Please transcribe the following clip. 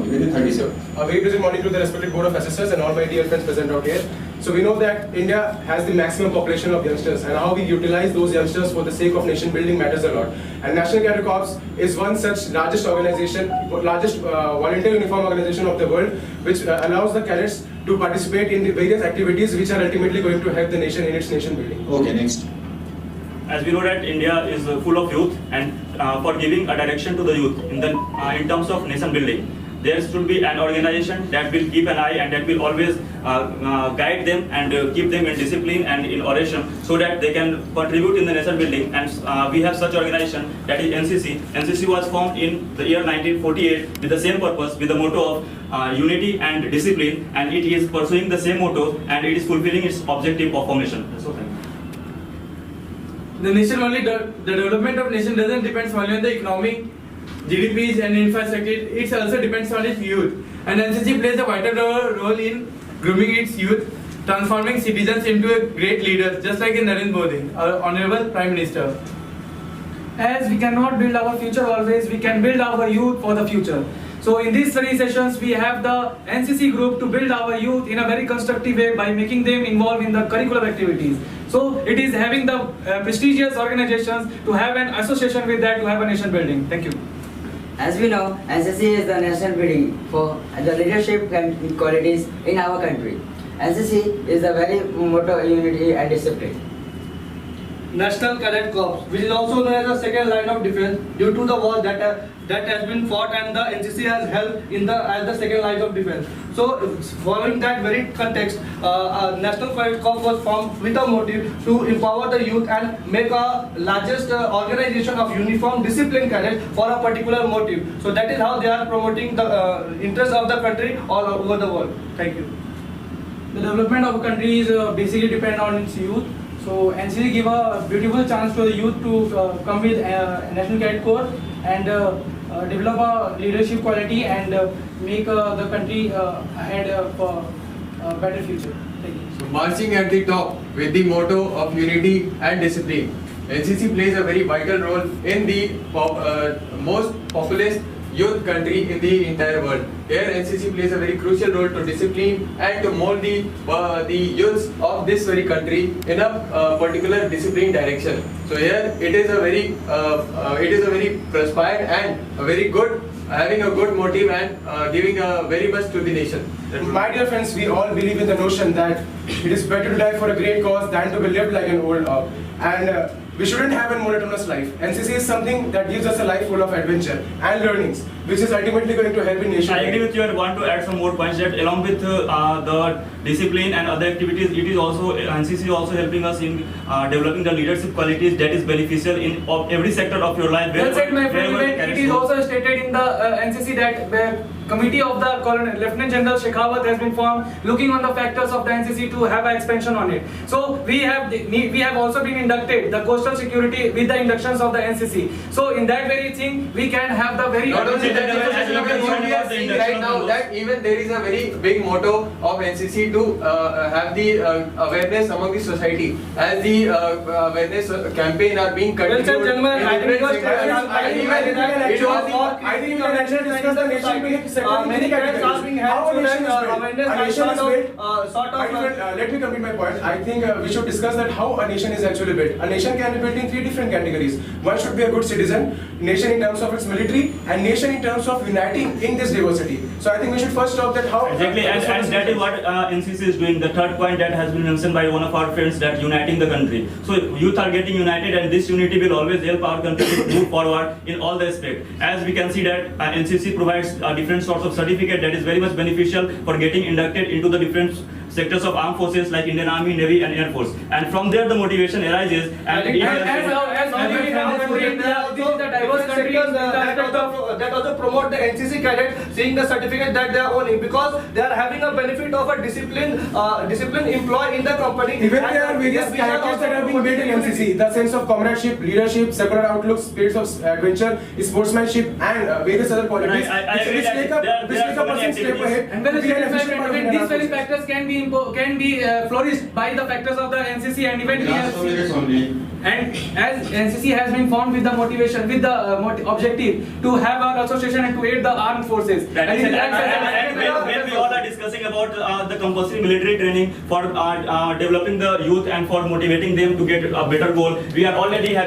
only, within 30 seconds. A very pleasant morning to the respected board of assessors and all my dear friends present out here. So we know that India has the maximum population of youngsters, and how we utilize those youngsters for the sake of nation building matters a lot. And National Cadet Corps is one such largest organization, largest volunteer uniform organization of the world, which allows the cadets to participate in the various activities which are ultimately going to help the nation in its nation building. Okay, next. As we know that India is full of youth, and for giving a direction to the youth in terms of nation building, there should be an organization that will keep an eye and that will always guide them and keep them in discipline and in oration, so that they can contribute in the nation building. And we have such organization, that is NCC. NCC was formed in the year 1948 with the same purpose, with the motto of unity and discipline, and it is pursuing the same motto and it is fulfilling its objective of formation. So, thank you. The nation only, the development of nation doesn't depend only on the economic, GDPs and infrastructure. It also depends on its youth. And NCC plays a vital role in grooming its youth, transforming citizens into a great leaders, just like in Narendra Modi, our Honorable Prime Minister. As we cannot build our future always, we can build our youth for the future. So in these study sessions, we have the NCC group to build our youth in a very constructive way by making them involved in the curricular activities. So it is having the prestigious organizations to have an association with that to have a nation building. Thank you. As we know, NCC is the national building for the leadership qualities in our country. NCC is the very motto unity and discipline. National Cadet Corps, which is also known as the second line of defense due to the war that has been fought, and the NCC has helped in as the second line of defense. So, following that very context, National Cadet Corps was formed with a motive to empower the youth and make a largest organization of uniform disciplined cadets for a particular motive. So that is how they are promoting the interests of the country all over the world. Thank you. The development of a country is basically depend on its youth. So NCC give a beautiful chance to the youth to come with National Cadet Corps and develop a leadership quality and make the country ahead for a better future. Thank you. So marching at the top with the motto of unity and discipline, NCC plays a very vital role in the most populous youth country in the entire world. Here NCC plays a very crucial role to discipline and to mold the youths of this very country in a particular discipline direction. So here it is a very perspired and a very good, having a good motive and giving a very much to the nation. My dear friends, we all believe in the notion that it is better to die for a great cause than to be lived like an old dog. And we shouldn't have a monotonous life. NCC is something that gives us a life full of adventure and learnings, which is ultimately going to help in nation. I agree with you. I want to add some more points that along with the discipline and other activities, it is also NCC also helping us in developing the leadership qualities that is beneficial in every sector of your life. Well said, my friend. It is also stated in the NCC that the committee of the Lieutenant General Shekhawat has been formed, looking on the factors of the NCC to have an expansion on it. So we have also been inducted the coastal security with the inductions of the NCC. So in that very thing, we can have the very. Not only that, we are seeing right now that even there is a very big motto of NCC to have the awareness among the society, as the awareness campaign are being continued. Well, gentlemen, I think we can actually discuss the nation building. Many cadets are being held so that awareness Let me complete my point. I think we should discuss that how a nation is actually built. A nation can be built in three different categories. One should be a good citizen, nation in terms of its military, and nation in terms of uniting in this diversity. So I think we should first talk that how exactly, and that is what NCC is doing. The third point that has been mentioned by one of our friends, that uniting the country. So youth are getting united, and this unity will always help our country to move forward in all the aspects. As we can see that NCC provides different sorts of certificate that is very much beneficial for getting inducted into the different sectors of armed forces like Indian Army, Navy and Air Force. And from there the motivation arises. And that also promote the NCC cadet seeing the certificate that they are owning, because they are having a benefit of a discipline employee in the company. Even there are various characters that are being built in NCC. The sense of comradeship, leadership, secular outlook, spirits of adventure, sportsmanship and various other qualities. Which take a person step ahead. And these very factors can be flourished by the factors of the NCC, and even we have seen. And as NCC has been formed with the motivation, with the objective to have our association and to aid the armed forces. That And is it it. acts as a- And when we all are discussing about the compulsory military training for developing the youth and for motivating them to get a better goal, we are already having